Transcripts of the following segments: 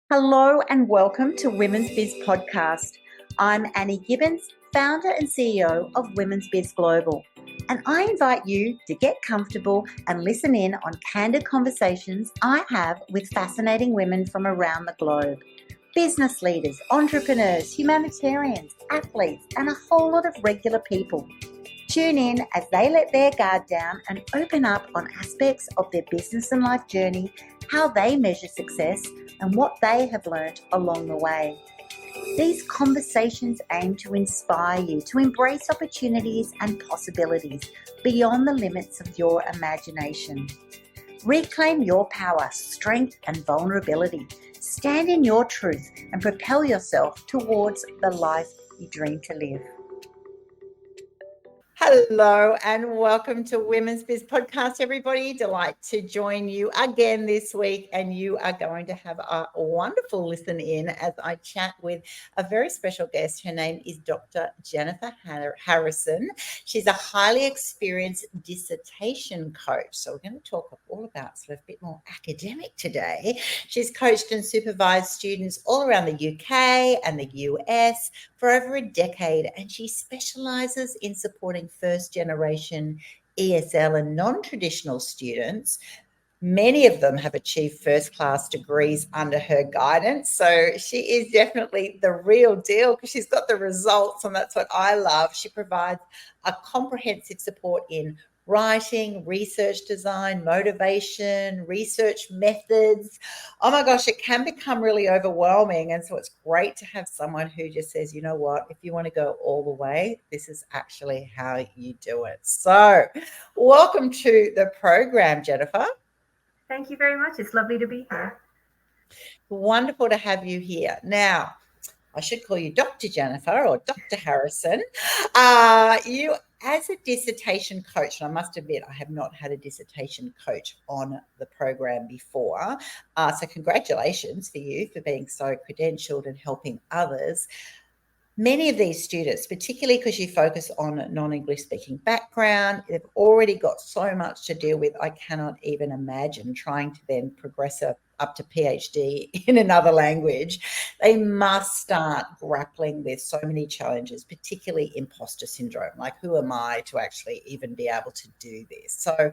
Hello and welcome to Women's Biz Podcast. I'm Annie Gibbins, founder and CEO of Women's Biz Global, and I invite you to get comfortable and listen in on candid conversations I have with fascinating women from around the globe. Business leaders, entrepreneurs, humanitarians, athletes, and a whole lot of regular people. Tune in as they let their guard down and open up on aspects of their business and life journey, how they measure success, and what they have learned along the way. These conversations aim to inspire you to embrace opportunities and possibilities beyond the limits of your imagination. Reclaim your power, strength, and vulnerability. Stand in your truth and propel yourself towards the life you dream to live. Hello and welcome to Women's Biz Podcast, everybody. Delight to join you again this week, and you are going to have a wonderful listen in as I chat with a very special guest. Her name is Dr. Jennifer Harrison. She's a highly experienced dissertation coach. So we're going to talk all about sort of a bit more academic today. She's coached and supervised students all around the UK and the US for over a decade, and she specializes in supporting first-generation ESL and non-traditional students. Many of them have achieved first-class degrees under her guidance. So she is definitely the real deal because she's got the results, and that's what I love. She provides a comprehensive support in writing, research design, motivation, research methods. Oh my gosh, it can become really overwhelming. And so it's great to have someone who just says, you know what, if you want to go all the way, this is actually how you do it. So welcome to the program, Jennifer. Thank you very much. It's lovely to be here. Wonderful to have you here. Now, I should call you Dr. Jennifer or Dr. Harrison. You, as a dissertation coach, and I must admit, I have not had a dissertation coach on the program before. So congratulations for you for being so credentialed and helping others. Many of these students, particularly because you focus on non-English speaking background, they've already got so much to deal with. I cannot even imagine trying to then progress up to Ph.D. in another language. They must start grappling with so many challenges, particularly imposter syndrome. Like, who am I to actually even be able to do this? So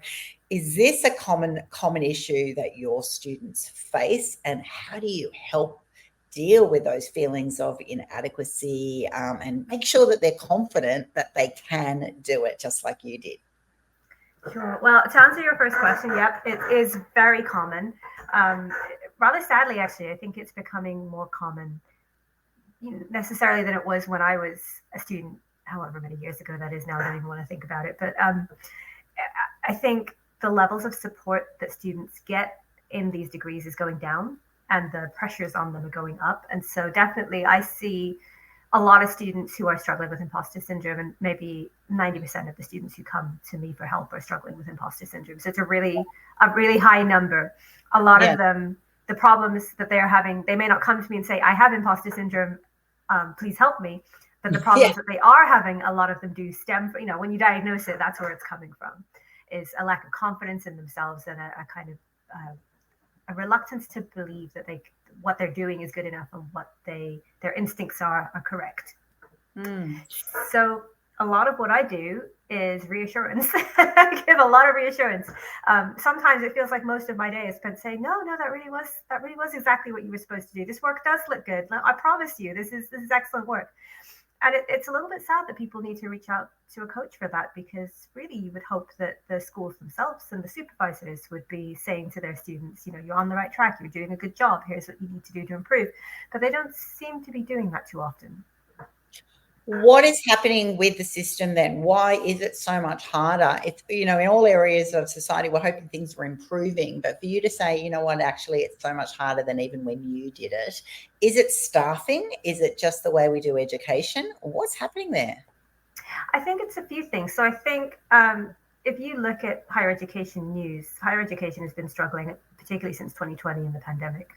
is this a common issue that your students face, and how do you help deal with those feelings of inadequacy and make sure that they're confident that they can do it just like you did? Sure. Well, to answer your first question, yep, it is very common. Rather sadly, actually, I think it's becoming more common necessarily than it was when I was a student, however many years ago that is now. I don't even want to think about it. But I think the levels of support that students get in these degrees is going down, and the pressures on them are going up. And so definitely I see a lot of students who are struggling with imposter syndrome, and maybe 90% of the students who come to me for help are struggling with imposter syndrome. So it's a really high number. A lot of them, the problems that they're having, they may not come to me and say, I have imposter syndrome, please help me. But the problems that they are having, a lot of them do stem from, when you diagnose it, that's where it's coming from, is a lack of confidence in themselves and a kind of a reluctance to believe that what they're doing is good enough and what their instincts are correct. So a lot of what I do is reassurance. I give a lot of reassurance. Sometimes it feels like most of my day is spent saying, no, that really was exactly what you were supposed to do. This work does look good. I promise you, this is excellent work. And it's a little bit sad that people need to reach out to a coach for that, because really you would hope that the schools themselves and the supervisors would be saying to their students, you're on the right track, you're doing a good job, here's what you need to do to improve. But they don't seem to be doing that too often. What is happening with the system then? Why is it so much harder? It's, in all areas of society, we're hoping things are improving. But for you to say, you know what, actually, it's so much harder than even when you did it. Is it staffing? Is it just the way we do education? What's happening there? I think it's a few things. So I think if you look at higher education news, higher education has been struggling, particularly since 2020 in the pandemic.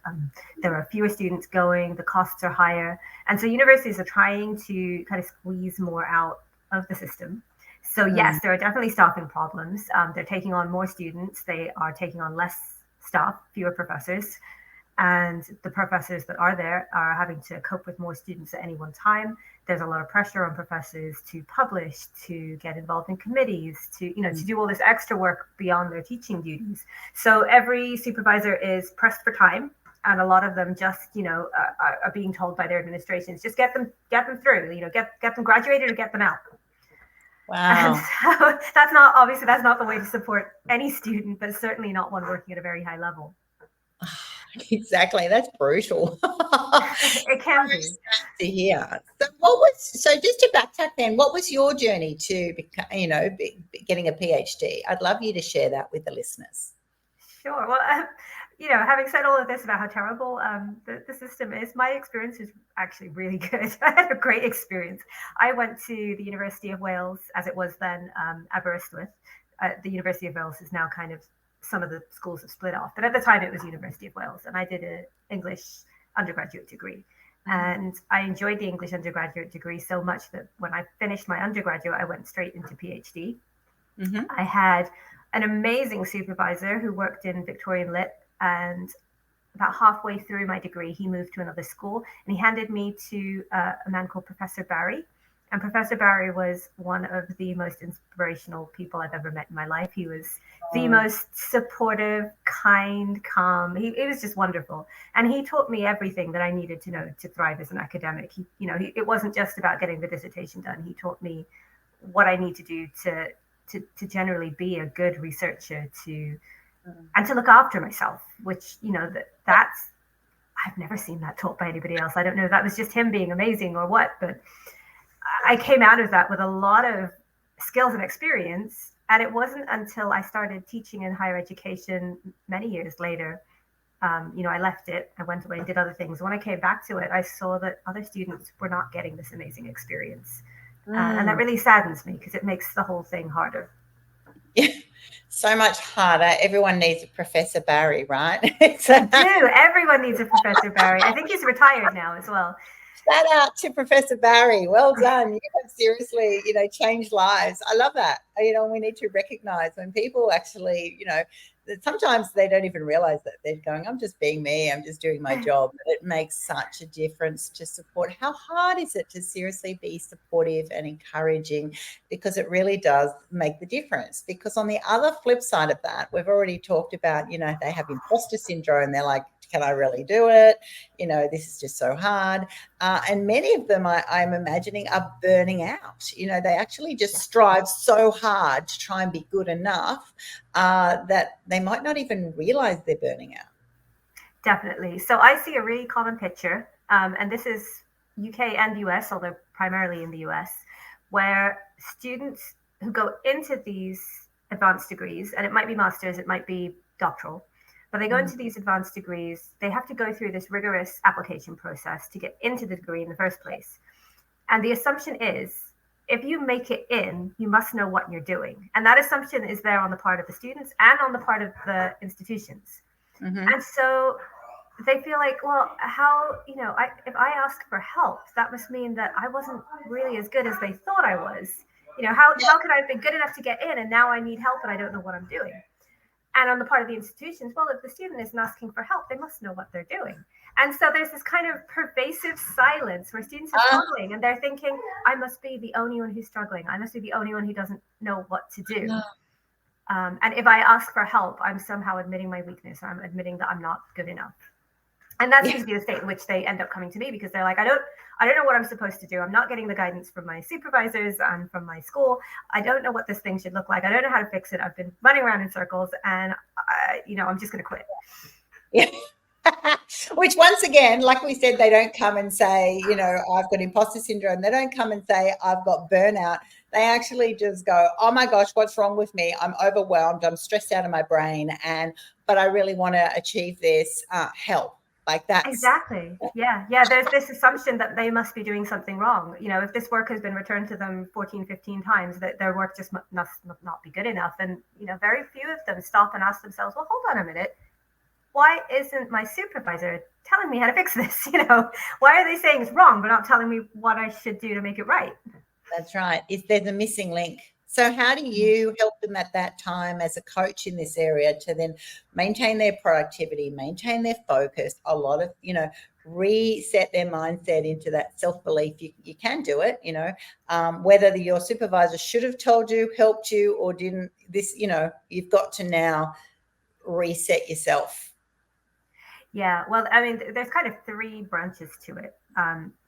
There are fewer students going, the costs are higher. And so universities are trying to kind of squeeze more out of the system. So yes, there are definitely staffing problems. They're taking on more students. They are taking on less staff, fewer professors. and the professors that are there are having to cope with more students at any one time. There's a lot of pressure on professors to publish, to get involved in committees, to do all this extra work beyond their teaching duties. So every supervisor is pressed for time, and a lot of them just are being told by their administrations, just get them through, get them graduated or get them out. Wow. And so that's not the way to support any student, but certainly not one working at a very high level. Exactly. That's brutal. It can be. To hear. So just to backtrack then, what was your journey to getting a PhD? I'd love you to share that with the listeners. Sure. Well, having said all of this about how terrible the system is, my experience is actually really good. I had a great experience. I went to the University of Wales, as it was then, Aberystwyth. The University of Wales is now kind of, some of the schools have split off, but at the time it was University of Wales, and I did an English undergraduate degree. And I enjoyed the English undergraduate degree so much that when I finished my undergraduate, I went straight into PhD. Mm-hmm. I had an amazing supervisor who worked in Victorian Lit, and about halfway through my degree, he moved to another school, and he handed me to a man called Professor Barry. And Professor Barry was one of the most inspirational people I've ever met in my life. He was the most supportive, kind, calm. He was just wonderful. And he taught me everything that I needed to know to thrive as an academic. It wasn't just about getting the dissertation done. He taught me what I need to do to generally be a good researcher, and to look after myself, which, that's, I've never seen that taught by anybody else. I don't know if that was just him being amazing or what, but I came out of that with a lot of skills and experience. And it wasn't until I started teaching in higher education many years later, I left it, I went away and did other things. When I came back to it, I saw that other students were not getting this amazing experience. And that really saddens me, because it makes the whole thing harder. Yeah, so much harder. Everyone needs a Professor Barry, right? Everyone needs a Professor Barry. I think he's retired now as well. Shout out to Professor Barry. Well done. You have seriously, changed lives. I love that. We need to recognize when people actually, sometimes they don't even realize that they're going, I'm just being me. I'm just doing my job. But it makes such a difference to support. How hard is it to seriously be supportive and encouraging? Because it really does make the difference. Because on the other flip side of that, we've already talked about, they have imposter syndrome. They're like, can I really do it? This is just so hard. And many of them, I'm imagining, are burning out. They actually just strive so hard to try and be good enough that they might not even realize they're burning out. Definitely. So I see a really common picture, and this is UK and US, although primarily in the US, where students who go into these advanced degrees, and it might be masters, it might be doctoral, but they go into these advanced degrees, they have to go through this rigorous application process to get into the degree in the first place. And the assumption is, if you make it in, you must know what you're doing. And that assumption is there on the part of the students and on the part of the institutions. Mm-hmm. And so they feel like, well, how, if I ask for help, that must mean that I wasn't really as good as they thought I was. How could I have been good enough to get in, and now I need help and I don't know what I'm doing? And on the part of the institutions, well, if the student isn't asking for help, they must know what they're doing. And so there's this kind of pervasive silence where students are struggling, and they're thinking, I must be the only one who's struggling. I must be the only one who doesn't know what to do. And if I ask for help, I'm somehow admitting my weakness. I'm admitting that I'm not good enough. And that's usually the state in which they end up coming to me, because they're like, I don't know what I'm supposed to do. I'm not getting the guidance from my supervisors and from my school. I don't know what this thing should look like. I don't know how to fix it. I've been running around in circles, and I'm just going to quit. Yeah. Which, once again, like we said, they don't come and say, I've got imposter syndrome. They don't come and say, I've got burnout. They actually just go, oh my gosh, what's wrong with me? I'm overwhelmed. I'm stressed out of my brain. But I really want to achieve this. Help. Like that. Exactly. Yeah. There's this assumption that they must be doing something wrong. If this work has been returned to them 14, 15 times, that their work just must not be good enough. And, very few of them stop and ask themselves, well, hold on a minute. Why isn't my supervisor telling me how to fix this? Why are they saying it's wrong, but not telling me what I should do to make it right? That's right. There's a missing link So how do you help them at that time as a coach in this area to then maintain their productivity, maintain their focus, a lot of, reset their mindset into that self-belief you can do it, whether your supervisor should have told you, helped you, or didn't, you've got to now reset yourself. Yeah, well, I mean, there's kind of three branches to it.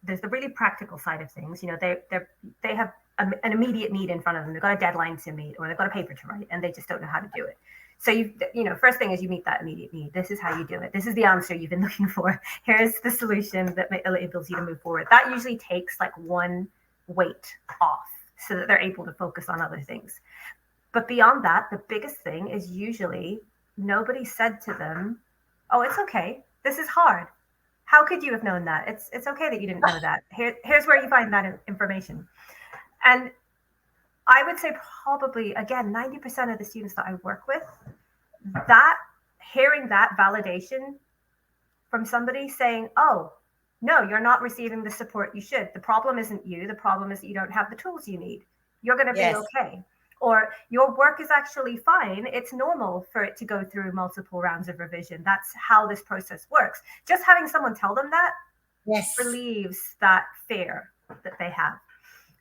There's the really practical side of things. They have an immediate need in front of them. They've got a deadline to meet, or they've got a paper to write, and they just don't know how to do it. So first thing is you meet that immediate need. This is how you do it. This is the answer you've been looking for. Here's the solution that enables you to move forward. That usually takes like one weight off, so that they're able to focus on other things. But beyond that, the biggest thing is usually nobody said to them, "Oh, it's okay. This is hard. How could you have known that? It's okay that you didn't know that. Here's where you find that information." And I would say probably, again, 90% of the students that I work with, that hearing that validation from somebody saying, "Oh, no, you're not receiving the support you should. The problem isn't you. The problem is that you don't have the tools you need. You're going to be okay." Or your work is actually fine. It's normal for it to go through multiple rounds of revision. That's how this process works. Just having someone tell them that relieves that fear that they have.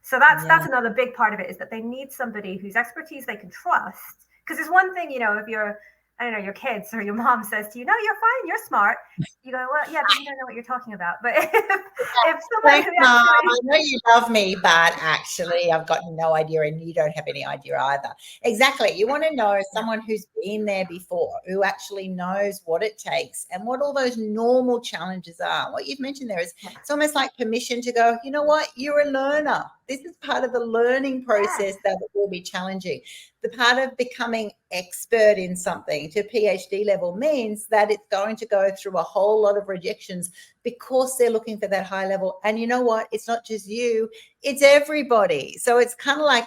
So that's another big part of it, is that they need somebody whose expertise they can trust. Because it's one thing, if you're, I don't know, your kids or your mom says to you, "No, you're fine, you're smart." You go, "Well, yeah, but you don't know what you're talking about." But if someone who Mom, I know you love me, but actually I've got no idea, and you don't have any idea either. Exactly. You want to know someone who's been there before, who actually knows what it takes and what all those normal challenges are. What you've mentioned there is it's almost like permission to go, "You know what? You're a learner. This is part of the learning process that will be challenging." The part of becoming expert in something to PhD level means that it's going to go through a whole lot of rejections because they're looking for that high level. And you know what? It's not just you, it's everybody. So it's kind of like,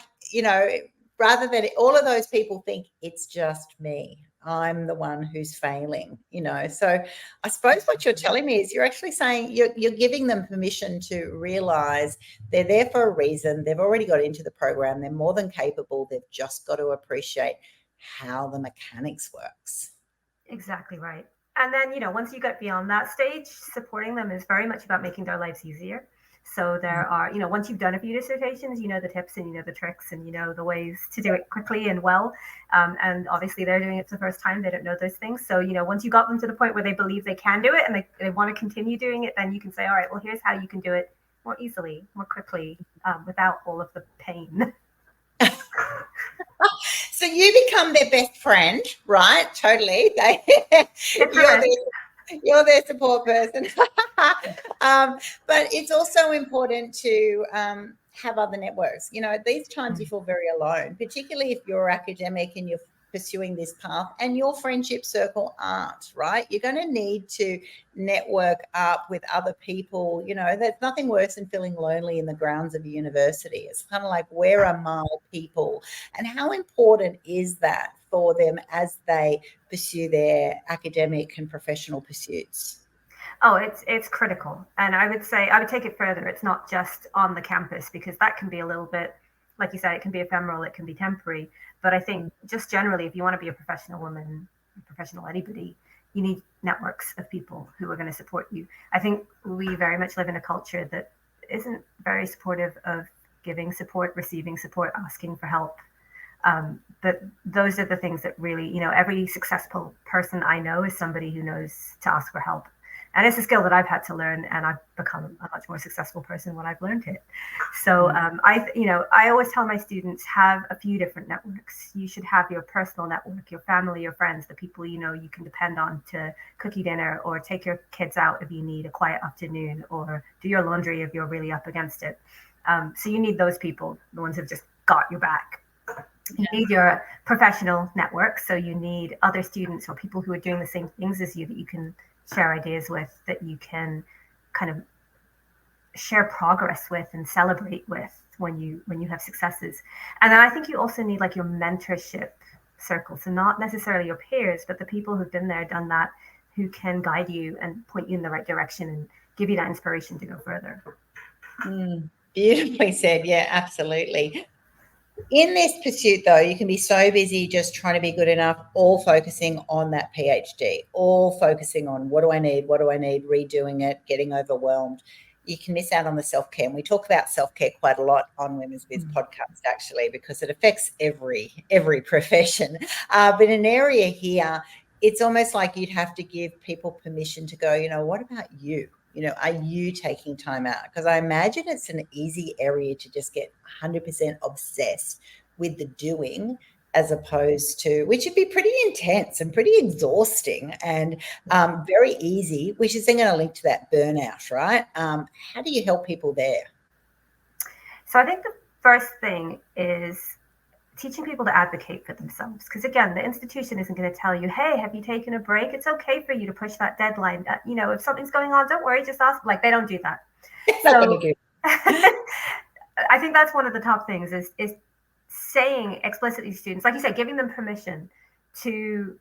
rather than all of those people think it's just me, I'm the one who's failing, So I suppose what you're telling me is you're actually saying you're giving them permission to realize they're there for a reason. They've already got into the program. They're more than capable. They've just got to appreciate how the mechanics works. Exactly right. And then, once you get beyond that stage, supporting them is very much about making their lives easier. So there are, once you've done a few dissertations, you know the tips and you know the tricks and you know the ways to do it quickly and well. And obviously they're doing it for the first time. They don't know those things. So, once you got them to the point where they believe they can do it and they want to continue doing it, then you can say, "All right, well, here's how you can do it more easily, more quickly, without all of the pain." So you become their best friend, right? Totally. You're their support person. But it's also important to have other networks. At these times you feel very alone, particularly if you're academic and you're pursuing this path and your friendship circle aren't, right? You're going to need to network up with other people. There's nothing worse than feeling lonely in the grounds of a university. It's kind of like, where are my people? And how important is that for them as they pursue their academic and professional pursuits? Oh, it's critical. And I would take it further. It's not just on the campus, because that can be a little bit, like you said, it can be ephemeral, it can be temporary. But I think just generally, if you want to be a professional woman, professional anybody, you need networks of people who are going to support you. I think we very much live in a culture that isn't very supportive of giving support, receiving support, asking for help. But those are the things that really, every successful person I know is somebody who knows to ask for help. And it's a skill that I've had to learn, and I've become a much more successful person when I've learned it. So I always tell my students, have a few different networks. You should have your personal network, your family, your friends, the people you can depend on to cook you dinner or take your kids out if you need a quiet afternoon, or do your laundry if you're really up against it. So you need those people, the ones who've just got your back. You need your professional network. So you need other students or people who are doing the same things as you that you can share ideas with, that you can kind of share progress with and celebrate with when you have successes. And then I think you also need like your mentorship circle. So not necessarily your peers, but the people who've been there, done that, who can guide you and point you in the right direction and give you that inspiration to go further. Beautifully said. Yeah, absolutely. In this pursuit, though, you can be so busy just trying to be good enough, all focusing on that PhD, all focusing on what do I need, redoing it, getting overwhelmed. You can miss out on the self-care. And we talk about self-care quite a lot on Women's Biz podcast, actually, because it affects every profession. But in an area here, it's almost like you'd have to give people permission to go, what about you? Are you taking time out? Because I imagine it's an easy area to just get 100% obsessed with the doing, as opposed to, which would be pretty intense and pretty exhausting and very easy, which is then going to link to that burnout, right? How do you help people there? So I think the first thing is teaching people to advocate for themselves. Because again, the institution isn't going to tell you, hey, have you taken a break? It's okay for you to push that deadline. If something's going on, don't worry, just ask. Like, they don't do that. So I think that's one of the top things is saying explicitly to students, like you said, giving them permission to,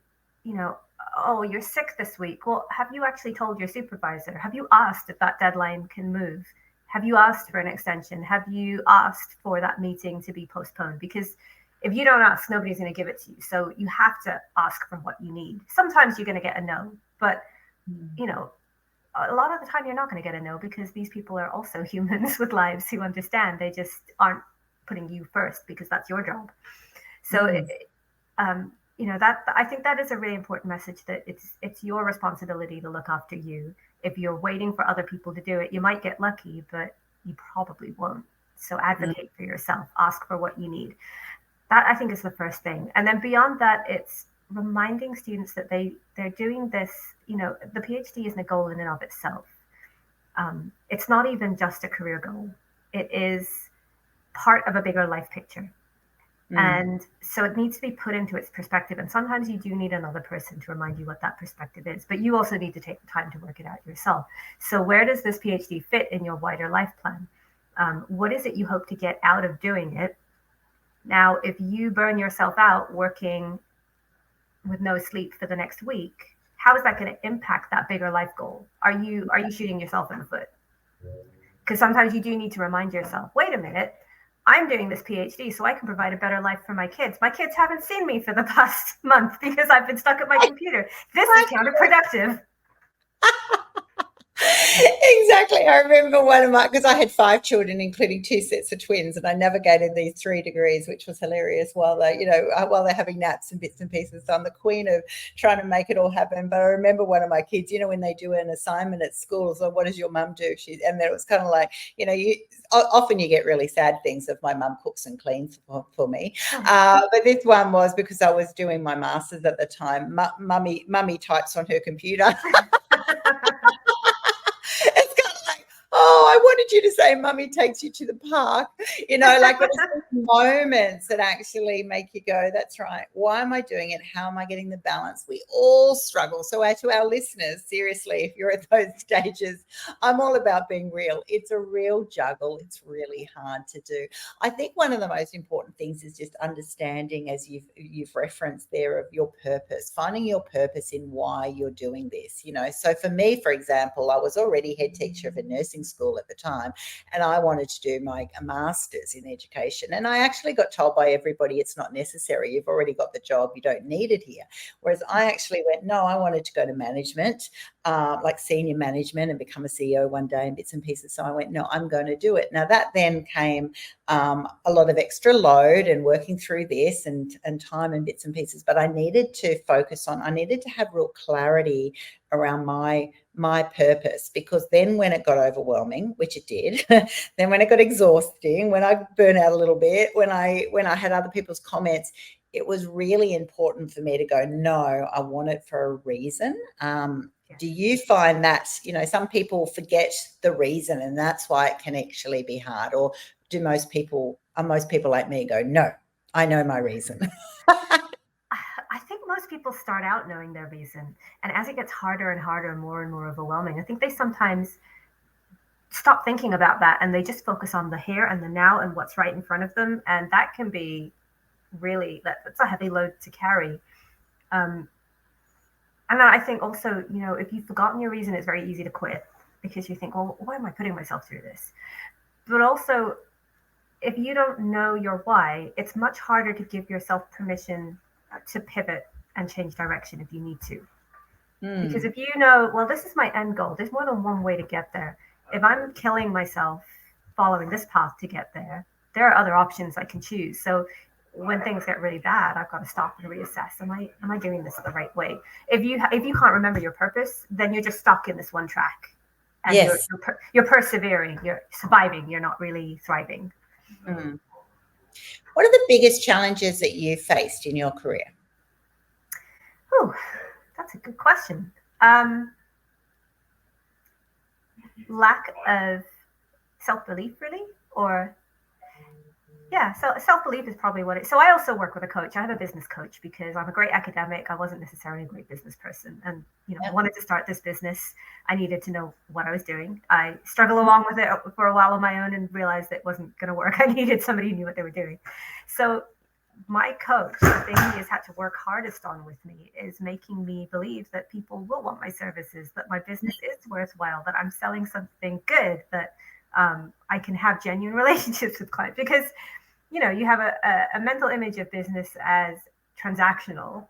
oh, you're sick this week. Well, have you actually told your supervisor? Have you asked if that deadline can move? Have you asked for an extension? Have you asked for that meeting to be postponed? Because if you don't ask, nobody's going to give it to you. So you have to ask for what you need. Sometimes you're going to get a no, but a lot of the time you're not going to get a no, because these people are also humans with lives who understand. They just aren't putting you first because that's your job. So that, I think that is a really important message, that it's your responsibility to look after you. If you're waiting for other people to do it, you might get lucky, but you probably won't. So advocate for yourself, ask for what you need. That, I think, is the first thing. And then beyond that, it's reminding students that they're doing this, the PhD isn't a goal in and of itself. It's not even just a career goal. It is part of a bigger life picture. And so it needs to be put into its perspective. And sometimes you do need another person to remind you what that perspective is, but you also need to take the time to work it out yourself. So where does this PhD fit in your wider life plan? What is it you hope to get out of doing it? Now, if you burn yourself out working with no sleep for the next week, how is that going to impact that bigger life goal? Are you shooting yourself in the foot? Because sometimes you do need to remind yourself, wait a minute, I'm doing this PhD so I can provide a better life for my kids. My kids haven't seen me for the past month because I've been stuck at my computer. This is counterproductive. Exactly. I remember one of my, because I had 5 children, including 2 sets of twins, and I navigated these 3 degrees, which was hilarious, while they're having naps and bits and pieces. So I'm the queen of trying to make it all happen. But I remember one of my kids, when they do an assignment at school, so what does your mum do? And then it was kind of like, often you get really sad things of my mum cooks and cleans for me. But this one was because I was doing my master's at the time. Mummy types on her computer. It's kind of like, I wanted you to say Mummy takes you to the park, like it's moments that actually make you go, that's right. Why am I doing it? How am I getting the balance? We all struggle. So to our listeners, seriously, if you're at those stages, I'm all about being real. It's a real juggle. It's really hard to do. I think one of the most important things is just understanding, as you've referenced there, of your purpose, finding your purpose in why you're doing this. So for me, for example, I was already head teacher of a nursing school at the time, and I wanted to do my master's in education. And I actually got told by everybody, it's not necessary. You've already got the job. You don't need it here. Whereas I actually went, no, I wanted to go to management, like senior management, and become a CEO one day and bits and pieces. So I went, no, I'm going to do it. Now that then came a lot of extra load and working through this and time and bits and pieces. But I needed to I needed to have real clarity around my purpose, because then when it got overwhelming, which it did, then when it got exhausting, when I burned out a little bit, when I had other people's comments, it was really important for me to go, no, I want it for a reason. Do you find that, some people forget the reason, and that's why it can actually be hard? Or are most people like me go, no, I know my reason? I think most people start out knowing their reason. And as it gets harder and harder and more overwhelming, I think they sometimes stop thinking about that and they just focus on the here and the now and what's right in front of them. And that can be really, that's a heavy load to carry. And then I think also, if you've forgotten your reason, it's very easy to quit, because you think, well, why am I putting myself through this? But also, if you don't know your why, it's much harder to give yourself permission to pivot and change direction if you need to. Because if you know, well, this is my end goal, there's more than one way to get there. If I'm killing myself following this path to get there, there are other options I can choose. So when things get really bad, I've got to stop and reassess. Am I doing this the right way? If you can't remember your purpose, then you're just stuck in this one track, and Yes. you're persevering, you're surviving, you're not really thriving. What are the biggest challenges that you faced in your career? Oh, that's a good question. Lack of self-belief, really, or yeah, so self-belief is probably what it. So I also work with a coach. I have a business coach because I'm a great academic. I wasn't necessarily a great business person, and I wanted to start this business. I needed to know what I was doing. I struggled along with it for a while on my own and realized it wasn't going to work. I needed somebody who knew what they were doing. So my coach, the thing he has had to work hardest on with me is making me believe that people will want my services, that my business is worthwhile, that I'm selling something good, that I can have genuine relationships with clients. Because you have a mental image of business as transactional,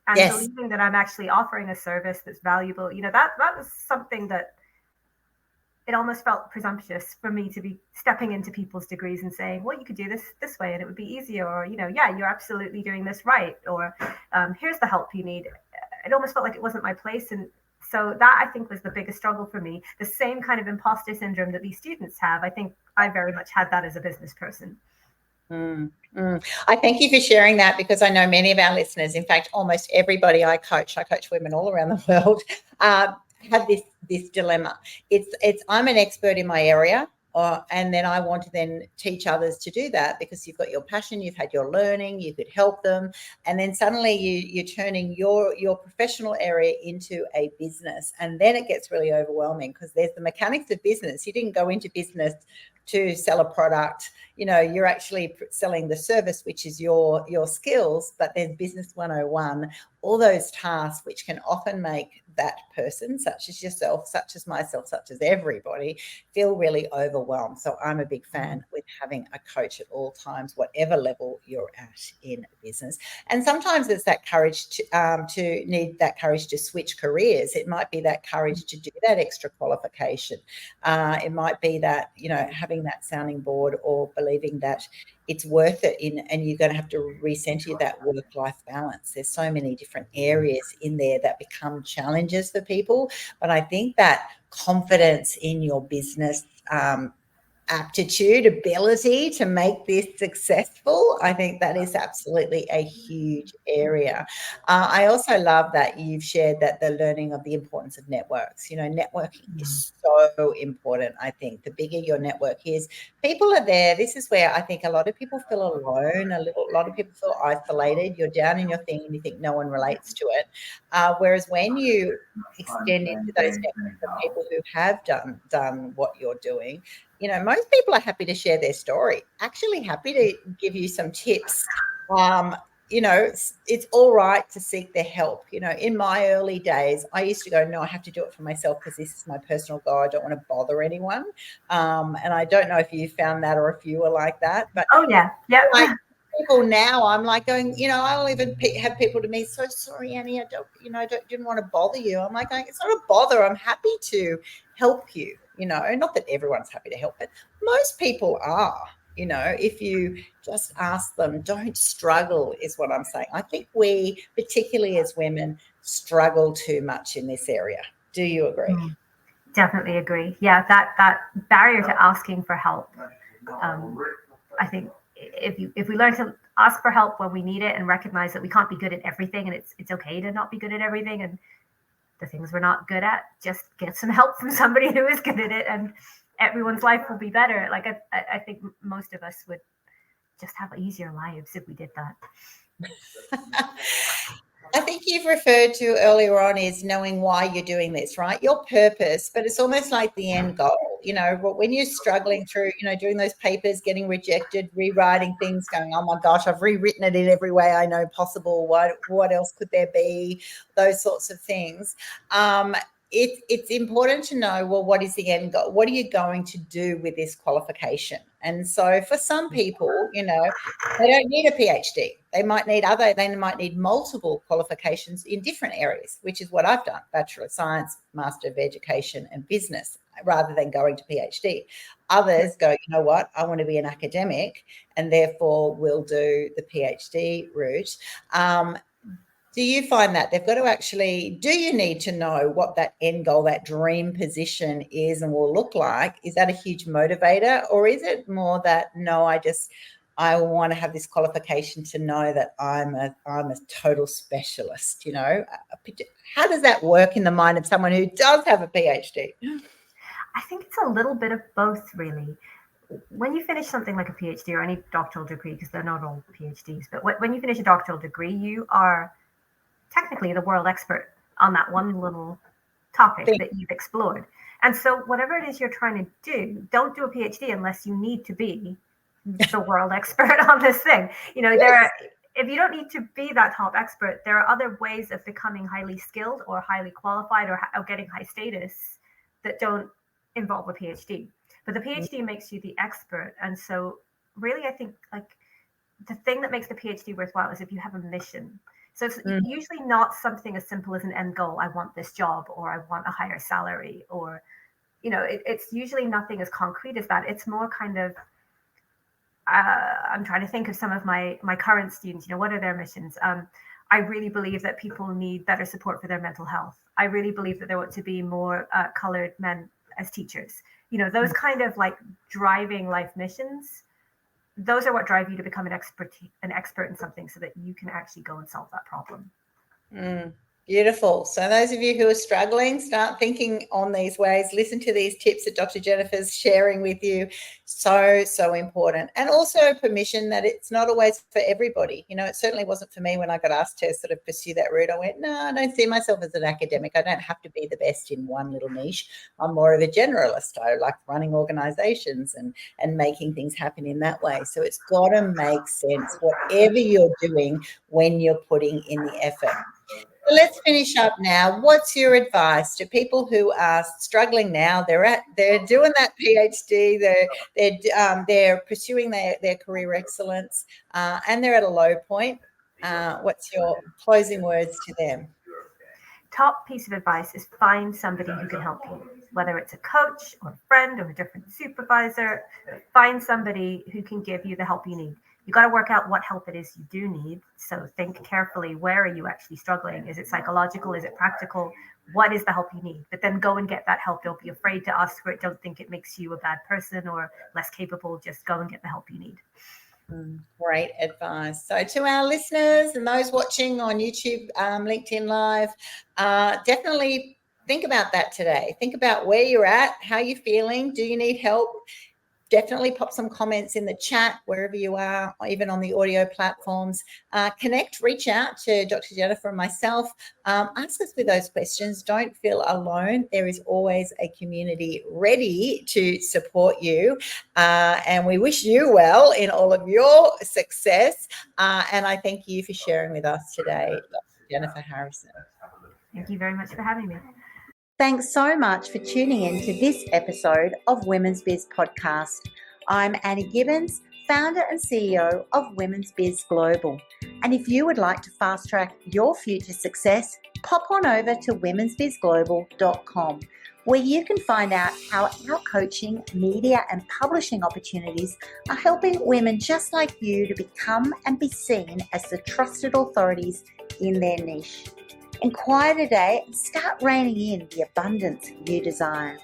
and Yes. believing that I'm actually offering a service that's valuable. That was something that it almost felt presumptuous for me to be stepping into people's degrees and saying, well, you could do this way and it would be easier, or yeah, you're absolutely doing this right, or here's the help you need. It almost felt like it wasn't my place. And so that, I think, was the biggest struggle for me. The same kind of imposter syndrome that these students have, I think I very much had that as a business person. I thank you for sharing that, because I know many of our listeners, in fact, almost everybody I coach women all around the world, have this dilemma. It's I'm an expert in my area, and then I want to then teach others to do that, because you've got your passion, you've had your learning, you could help them, and then suddenly you're turning your professional area into a business, and then it gets really overwhelming, because there's the mechanics of business. You didn't go into business to sell a product. You're actually selling the service, which is your skills, but there's business 101, all those tasks which can often make that person, such as yourself, such as myself, such as everybody, feel really overwhelmed. So I'm a big fan with having a coach at all times, whatever level you're at in business. And sometimes it's that courage to need that courage to switch careers. It might be that courage to do that extra qualification. It might be that, having that sounding board, or believing that it's worth it and you're going to have to recenter that work-life balance. There's so many different areas in there that become challenges for people. But I think that confidence in your business, aptitude, ability to make this successful, I think that is absolutely a huge area. I also love that you've shared that the learning of the importance of networks. Networking is so important. I think the bigger your network is, people are there. This is where I think a lot of people feel alone, a lot of people feel isolated. You're down in your thing and you think no one relates to it. Whereas when you extend into those networks of people who have done what you're doing, most people are happy to share their story, actually happy to give you some tips. It's all right to seek their help. In my early days, I used to go, no, I have to do it for myself because this is my personal goal. I don't want to bother anyone. And I don't know if you found that or if you were like that. But oh yeah, yeah. Like people now, I'm like going, I'll even have people to me, so sorry, Annie, I didn't want to bother you. I'm like going, it's not a bother. I'm happy to help you. Not that everyone's happy to help, but most people are. If you just ask them, don't struggle, is what I'm saying. I think we, particularly as women, struggle too much in this area. Do you agree? Definitely agree. Yeah, that barrier to asking for help. I think if we learn to ask for help when we need it, and recognize that we can't be good at everything, and it's okay to not be good at everything, and the things we're not good at, just get some help from somebody who is good at it, and everyone's life will be better. Like I think most of us would just have easier lives if we did that. I think you've referred to earlier on is knowing why you're doing this, right? Your purpose, but it's almost like the end goal. When you're struggling through, doing those papers, getting rejected, rewriting things, going, oh my gosh, I've rewritten it in every way I know possible. What else could there be? Those sorts of things. it's important to know, well, what is the end goal? What are you going to do with this qualification? And so for some people, they don't need a PhD. They might need multiple qualifications in different areas, which is what I've done: Bachelor of Science, Master of Education, and Business, rather than going to PhD. Others go, you know what, I want to be an academic, and therefore will do the PhD route. Do you find that they've got to do you need to know what that end goal, that dream position is and will look like? Is that a huge motivator, or is it more that, no, I want to have this qualification to know that I'm a total specialist? How does that work in the mind of someone who does have a PhD? I think it's a little bit of both, really. When you finish something like a PhD or any doctoral degree, because they're not all PhDs, but when you finish a doctoral degree, you are technically the world expert on that one little topic that you've explored. And so whatever it is you're trying to do, don't do a PhD unless you need to be the world expert on this thing. If you don't need to be that top expert, there are other ways of becoming highly skilled or highly qualified or getting high status that don't involve a PhD. But the PhD makes you the expert. And so really, I think the thing that makes the PhD worthwhile is if you have a mission. So it's usually not something as simple as an end goal. I want this job, or I want a higher salary, or, it's usually nothing as concrete as that. It's more kind of, I'm trying to think of some of my current students, what are their missions? I really believe that people need better support for their mental health. I really believe that there ought to be more colored men as teachers. Those kind of driving life missions. Those are what drive you to become an expert in something, so that you can actually go and solve that problem. Beautiful. So those of you who are struggling, start thinking on these ways. Listen to these tips that Dr. Jennifer's sharing with you. So, so important. And also permission that it's not always for everybody. It certainly wasn't for me when I got asked to sort of pursue that route. I went, no, I don't see myself as an academic. I don't have to be the best in one little niche. I'm more of a generalist. I like running organizations and making things happen in that way. So it's got to make sense, whatever you're doing, when you're putting in the effort. So let's finish up now. What's your advice to people who are struggling now? They're doing that PhD. They're pursuing their career excellence, and they're at a low point. What's your closing words to them? Top piece of advice is find somebody who can help you, whether it's a coach or a friend or a different supervisor. Find somebody who can give you the help you need. You got to work out what help it is you do need. So think carefully, where are you actually struggling? Is it psychological? Is it practical? What is the help you need? But then go and get that help. Don't be afraid to ask for it. Don't think it makes you a bad person or less capable. Just go and get the help you need. Great advice. So to our listeners and those watching on YouTube, LinkedIn Live, definitely think about that today. Think about where you're at, how you're feeling. Do you need help? Definitely pop some comments in the chat wherever you are, or even on the audio platforms. Reach out to Dr. Jennifer and myself. Ask us with those questions. Don't feel alone. There is always a community ready to support you. And we wish you well in all of your success. And I thank you for sharing with us today, Dr. Jennifer Harrison. Thank you very much for having me. Thanks so much for tuning in to this episode of Women's Biz Podcast. I'm Annie Gibbins, founder and CEO of Women's Biz Global. And if you would like to fast track your future success, pop on over to womensbizglobal.com, where you can find out how our coaching, media and publishing opportunities are helping women just like you to become and be seen as the trusted authorities in their niche. Inquire today and start reining in the abundance you desire.